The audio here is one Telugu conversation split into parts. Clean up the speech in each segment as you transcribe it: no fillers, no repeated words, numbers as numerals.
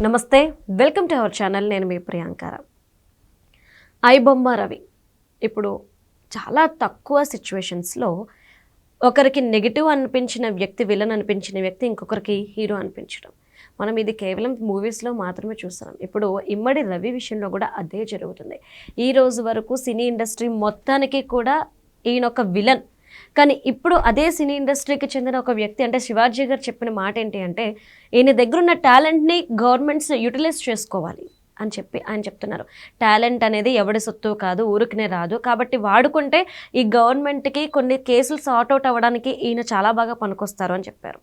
నమస్తే, వెల్కమ్ టు అవర్ ఛానల్. నేను మీ ప్రియాంకర. ఐబొమ్మ రవి ఇప్పుడు చాలా తక్కువ సిచ్యువేషన్స్లో ఒకరికి నెగిటివ్ అనిపించిన వ్యక్తి విలన్ అనిపించిన వ్యక్తి ఇంకొకరికి హీరో అనిపించడం మనం ఇది కేవలం మూవీస్లో మాత్రమే చూస్తున్నాం. ఇప్పుడు ఇమ్మడి రవి విషయంలో కూడా అదే జరుగుతుంది. ఈ రోజు వరకు సినీ ఇండస్ట్రీ మొత్తానికి కూడా ఈయన ఒక విలన్. కానీ ఇప్పుడు అదే సినీ ఇండస్ట్రీకి చెందిన ఒక వ్యక్తి అంటే శివాజీ గారు చెప్పిన మాట ఏంటి అంటే, ఈయన దగ్గర ఉన్న టాలెంట్ని గవర్నమెంట్స్ యూటిలైజ్ చేసుకోవాలి అని చెప్పి ఆయన చెప్తున్నారు. టాలెంట్ అనేది ఎవడి సొత్తు కాదు, ఊరికనే రాదు. కాబట్టి వాడుకుంటే ఈ గవర్నమెంట్కి కొన్ని కేసులు సార్ట్అవుట్ అవ్వడానికి ఈయన చాలా బాగా పనికొస్తారు అని చెప్పారు.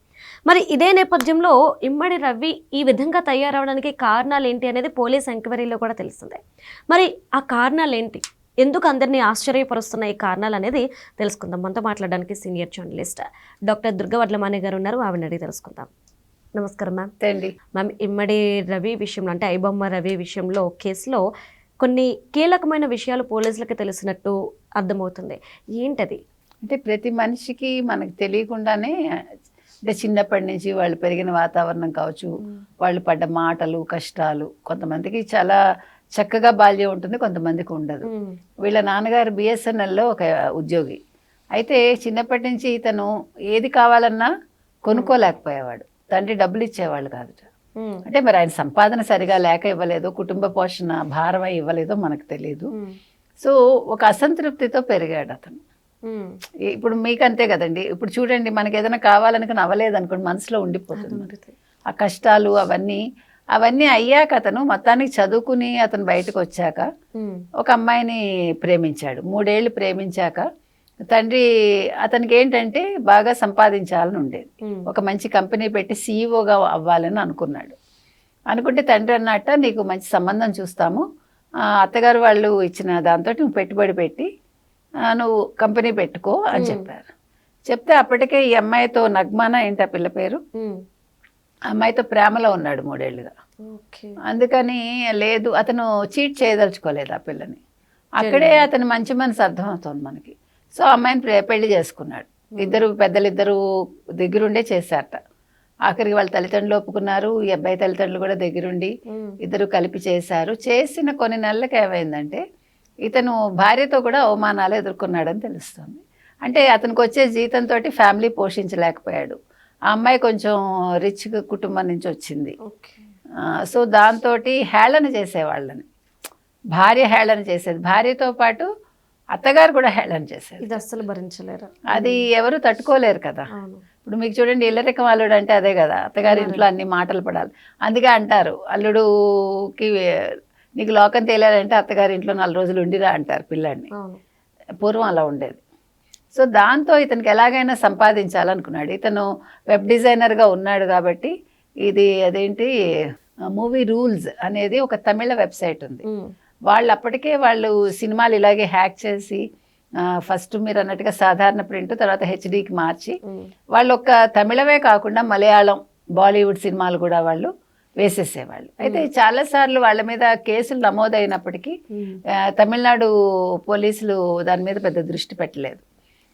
మరి ఇదే నేపథ్యంలో ఇమ్మడి రవి ఈ విధంగా తయారవడానికి కారణాలు ఏంటి అనేది పోలీస్ ఎంక్వైరీలో కూడా తెలుస్తుంది. మరి ఆ కారణాలు ఏంటి, ఎందుకు అందరినీ ఆశ్చర్యపరుస్తున్న ఈ కారణాలు అనేది తెలుసుకుందాం. మనతో మాట్లాడడానికి సీనియర్ జర్నలిస్ట్ డాక్టర్ దుర్గవడ్లమాని గారు ఉన్నారు. ఆవిడ అడిగి తెలుసుకుందాం. నమస్కారం మ్యామ్. మ్యామ్, ఇమ్మడి రవి విషయంలో అంటే ఐబొమ్మ రవి విషయంలో కేసులో కొన్ని కీలకమైన విషయాలు పోలీసులకు తెలిసినట్టు అర్థమవుతుంది. ఏంటది? అంటే ప్రతి మనిషికి మనకు తెలియకుండానే అంటే చిన్నప్పటి నుంచి వాళ్ళు పెరిగిన వాతావరణం కావచ్చు, వాళ్ళు పడ్డ మాటలు కష్టాలు, కొంతమందికి చాలా చక్కగా బాల్యం ఉంటుంది, కొంతమందికి ఉండదు. వీళ్ళ నాన్నగారు బిఎస్ఎన్ఎల్లో ఒక ఉద్యోగి అయితే చిన్నప్పటి నుంచి ఇతను ఏది కావాలన్నా కొనుక్కోలేకపోయేవాడు. తండ్రి డబ్బులు ఇచ్చేవాళ్ళు కాదు. అంటే మరి ఆయన సంపాదన సరిగా లేక ఇవ్వలేదో, కుటుంబ పోషణ భారమై ఇవ్వలేదో మనకు తెలియదు. సో ఒక అసంతృప్తితో పెరిగాడు అతను. ఇప్పుడు మీకంతే కదండి. ఇప్పుడు చూడండి, మనకి ఏదైనా కావాలనుకుని అవ్వలేదు అనుకోండి, మనసులో ఉండిపోతుంది ఆ కష్టాలు. అవన్నీ అయ్యాక అతను మొత్తానికి చదువుకుని అతను బయటకు వచ్చాక ఒక అమ్మాయిని ప్రేమించాడు. 3 ఏళ్ళు ప్రేమించాక తండ్రి అతనికి ఏంటంటే బాగా సంపాదించాలని ఉండేది. ఒక మంచి కంపెనీ పెట్టి సీఈఓగా అవ్వాలని అనుకున్నాడు. అనుకుంటే తండ్రి అన్నట్ట, నీకు మంచి సంబంధం చూస్తాము, అత్తగారు వాళ్ళు ఇచ్చిన దాంతో నువ్వు పెట్టుబడి పెట్టి నువ్వు కంపెనీ పెట్టుకో అని చెప్పారు. చెప్తే అప్పటికే ఈ అమ్మాయితో నగ్మానా ఏంటి ఆ పిల్ల పేరు, అమ్మాయితో ప్రేమలో ఉన్నాడు 3 ఏళ్ళుగా. అందుకని లేదు, అతను చీట్ చేయదలుచుకోలేదు ఆ పిల్లని. అక్కడే అతను మంచి మనసు అర్థమవుతుంది మనకి. సో అమ్మాయిని పెళ్లి చేసుకున్నాడు. పెద్దలిద్దరు దగ్గరుండే చేశారట. ఆఖరికి వాళ్ళ తల్లిదండ్రులు ఒప్పుకున్నారు, ఈ అబ్బాయి తల్లిదండ్రులు కూడా దగ్గరుండి ఇద్దరు కలిపి చేశారు. చేసిన కొన్ని నెలలకు ఏమైందంటే ఇతను భార్యతో కూడా అవమానాలు ఎదుర్కొన్నాడని తెలుస్తుంది. అంటే అతనికి వచ్చే జీతంతో ఫ్యామిలీ పోషించలేకపోయాడు. ఆ అమ్మాయి కొంచెం రిచ్ కుటుంబం నుంచి వచ్చింది. సో దాంతో హేళన చేసేవాళ్ళని, భార్య హేళన చేసేది, భార్యతో పాటు అత్తగారు కూడా హేళన చేసేది. ఇది అస్సలు భరించలేరు, అది ఎవరు తట్టుకోలేరు కదా. ఇప్పుడు మీకు చూడండి, ఇల్లరికం అల్లుడు అంటే అదే కదా, అత్తగారి ఇంట్లో అన్ని మాటలు పడాలి. అందుకే అంటారు, అల్లుడుకి నీకు లోకం తేలాలంటే అత్తగారి ఇంట్లో 4 రోజులు ఉండిరా అంటారు పిల్లాడిని. పూర్వం అలా ఉండేది. సో దాంతో ఇతనికి ఎలాగైనా సంపాదించాలనుకున్నాడు. ఇతను వెబ్ డిజైనర్గా ఉన్నాడు కాబట్టి అదేంటి మూవీ రూల్స్ అనేది ఒక తమిళ వెబ్సైట్ ఉంది. వాళ్ళు అప్పటికే సినిమాలు ఇలాగే హ్యాక్ చేసి ఫస్ట్ మీరు అన్నట్టుగా సాధారణ ప్రింట్, తర్వాత హెచ్డీకి మార్చి వాళ్ళు ఒక తమిళమే కాకుండా మలయాళం, బాలీవుడ్ సినిమాలు కూడా వాళ్ళు వేసేసేవాళ్ళు. అయితే చాలాసార్లు వాళ్ళ మీద కేసులు నమోదైనప్పటికీ తమిళనాడు పోలీసులు దాని మీద పెద్ద దృష్టి పెట్టలేదు.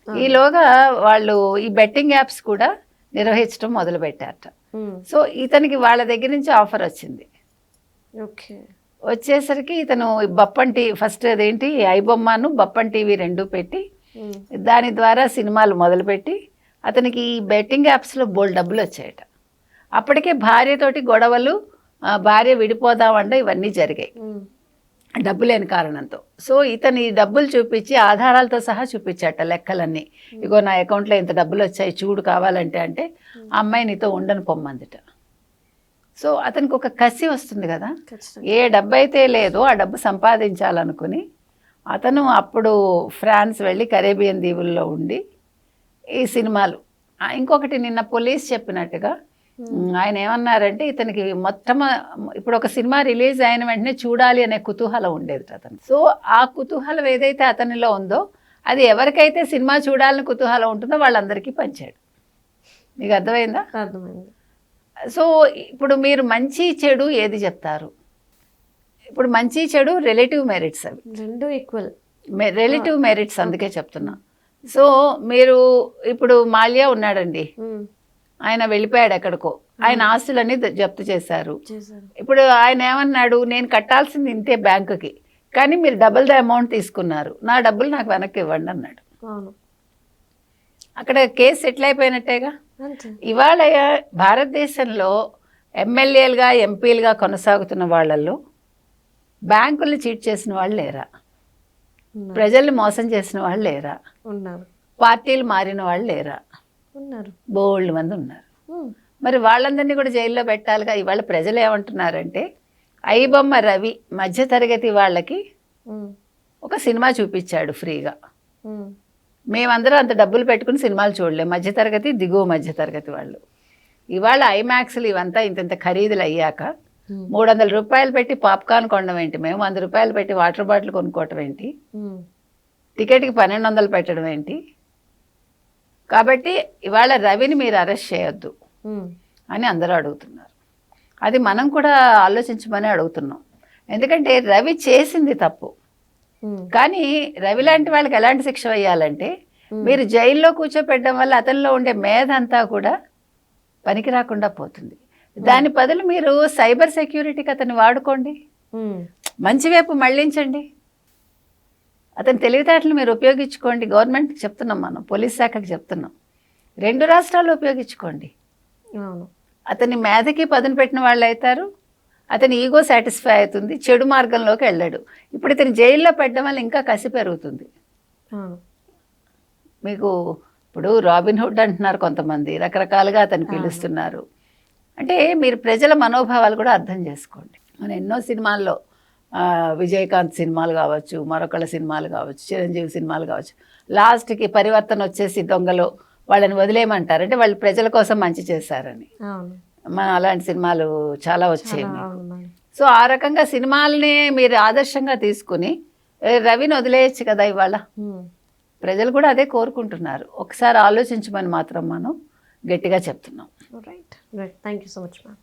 ఈలోగా వాళ్ళు ఈ బెట్టింగ్ యాప్స్ కూడా నిర్వహించడం మొదలుపెట్టారట. సో ఇతనికి వాళ్ళ దగ్గర నుంచి ఆఫర్ వచ్చింది. వచ్చేసరికి ఇతను బప్పన్ టీవీ ఫస్ట్ అదేంటి ఐబొమ్మను బప్పన్ టీవీ 2 పెట్టి దాని ద్వారా సినిమాలు మొదలుపెట్టి అతనికి ఈ బెట్టింగ్ యాప్స్లో బోల్డ్ డబ్బులు వచ్చాయట. అప్పటికే భార్యతోటి గొడవలు, భార్య విడిపోదామంటే ఇవన్నీ జరిగాయి డబ్బు లేని కారణంతో. సో ఇతను ఈ డబ్బులు చూపించి ఆధారాలతో సహా చూపించాట లెక్కలన్నీ. ఇగో నా అకౌంట్లో ఇంత డబ్బులు వచ్చాయి చూడు కావాలంటే, అంటే ఆ అమ్మాయి నీతో ఉండను పొమ్మందిట. సో అతనికి ఒక కసి వస్తుంది కదా, ఏ డబ్బు అయితే లేదో ఆ డబ్బు సంపాదించాలనుకుని అతను అప్పుడు ఫ్రాన్స్ వెళ్ళి కరేబియన్ దీవుల్లో ఉండి ఈ సినిమాలు. ఇంకొకటి నిన్న పోలీస్ చెప్పినట్టుగా ఆయన ఏమన్నారంటే, ఇతనికి ఇప్పుడు ఒక సినిమా రిలీజ్ అయిన వెంటనే చూడాలి అనే కుతూహలం ఉండేది అతను. సో ఆ కుతూహలం ఏదైతే అతనిలో ఉందో అది ఎవరికైతే సినిమా చూడాలని కుతూహలం ఉంటుందో వాళ్ళందరికీ పంచాడు. మీకు అర్థమైందా? అర్థమైంది. సో ఇప్పుడు మీరు మంచి చెడు ఏది చెప్తారు? ఇప్పుడు మంచి చెడు రిలేటివ్ మెరిట్స్, అవి 2 ఈక్వల్ రిలేటివ్ మెరిట్స్, అందుకే చెప్తున్నా. సో మీరు ఇప్పుడు మాల్యా ఉన్నాడండి, ఆయన వెళ్ళిపోయాడు ఎక్కడికో, ఆయన ఆస్తులన్నీ జప్తు చేశారు. చేశారు. ఇప్పుడు ఆయన ఏమన్నాడు, నేను కట్టాల్సింది ఇంతే బ్యాంకుకి, కానీ మీరు డబుల్ ద అమౌంట్ తీసుకున్నారు, నా డబ్బులు నాకు వెనక్కి ఇవ్వండి అన్నాడు. అవును. అక్కడ కేసు సెటిల్ అయిపోయినట్టేగా. అంతే. ఇవాళ భారతదేశంలో ఎమ్మెల్యేలుగా ఎంపీలుగా కొనసాగుతున్న వాళ్ళల్లో బ్యాంకుల్ని చీట్ చేసిన వాళ్ళు లేరా? ఉన్నారు. ప్రజల్ని మోసం చేసిన వాళ్ళు లేరా? ఉన్నారు. పార్టీలు మారిన వాళ్ళు లేరా? ఉన్నారు. బోల్డ్ మంది ఉన్నారు. ఉమ్. మరి వాళ్ళందరినీ కూడా జైల్లో పెట్టాలిగా. ఇవాళ ప్రజలు ఏమంటున్నారంటే, ఐబొమ్మ రవి మధ్యతరగతి వాళ్ళకి ఉమ్. ఒక సినిమా చూపించాడు ఫ్రీగా. ఉమ్. మేమందరం అంత డబ్బులు పెట్టుకుని సినిమాలు చూడలేం, మధ్యతరగతి దిగువ మధ్యతరగతి వాళ్ళు. ఇవాళ ఐమాక్స్లు ఇవంతా ఇంత ఖరీదులు అయ్యాక 300 రూపాయలు పెట్టి పాప్కార్న్ కొనడం ఏంటి, మేము 100 రూపాయలు పెట్టి వాటర్ బాటిల్ కొనుక్కోవటం ఏంటి, ఉమ్. టికెట్కి 1200 పెట్టడం ఏంటి? కాబట్టి ఇవాళ రవిని మీరు అరెస్ట్ చేయొద్దు ఉమ్. అని అందరూ అడుగుతున్నారు. అది మనం కూడా ఆలోచించమని అడుగుతున్నాం. ఎందుకంటే రవి చేసింది తప్పు, ఉమ్. కానీ రవి లాంటి వాళ్ళకి ఎలాంటి శిక్ష వేయాలంటే, మీరు జైల్లో కూర్చోపెట్టడం వల్ల అతనిలో ఉండే మేధ అంతా కూడా పనికి రాకుండా పోతుంది. దాని బదులు మీరు సైబర్ సెక్యూరిటీకి అతన్ని వాడుకోండి, ఉమ్. మంచి వైపు మళ్ళించండి, అతని తెలివితేటలు మీరు ఉపయోగించుకోండి. గవర్నమెంట్కి చెప్తున్నాం, మనం పోలీస్ శాఖకి చెప్తున్నాం, 2 రాష్ట్రాలు ఉపయోగించుకోండి. అవును. అతని మేధకి పదును పెట్టిన వాళ్ళు అవుతారు, అతని ఈగో సాటిస్ఫై అవుతుంది, చెడు మార్గంలోకి వెళ్ళాడు. ఇప్పుడు ఇతని జైల్లో పెట్టడం వల్ల ఇంకా కసి పెరుగుతుంది. అవును. మీకు ఇప్పుడు రాబిన్ హుడ్ అంటున్నారు కొంతమంది, రకరకాలుగా అతను పిలుస్తున్నారు. అంటే మీరు ప్రజల మనోభావాలు కూడా అర్థం చేసుకోండి. మనం ఎన్నో సినిమాల్లో విజయకాంత్ సినిమాలు కావచ్చు, మరొకళ్ళ సినిమాలు కావచ్చు, చిరంజీవి సినిమాలు కావచ్చు, లాస్ట్కి పరివర్తన వచ్చేసి దొంగలో వాళ్ళని వదిలేయమంటారు, అంటే వాళ్ళు ప్రజల కోసం మంచి చేశారని. అవును. మన అలాంటి సినిమాలు చాలా వచ్చాయి. అవును మేడం. సో ఆ రకంగా సినిమాలని మీరు ఆదర్శంగా తీసుకుని రవిని వదిలేయచ్చు కదా. ఇవాళ ఉమ్. ప్రజలు కూడా అదే కోరుకుంటున్నారు. ఒకసారి ఆలోచించమని మాత్రం మనం గట్టిగా చెప్తున్నాం. Right. Right. Thank you so much ma'am.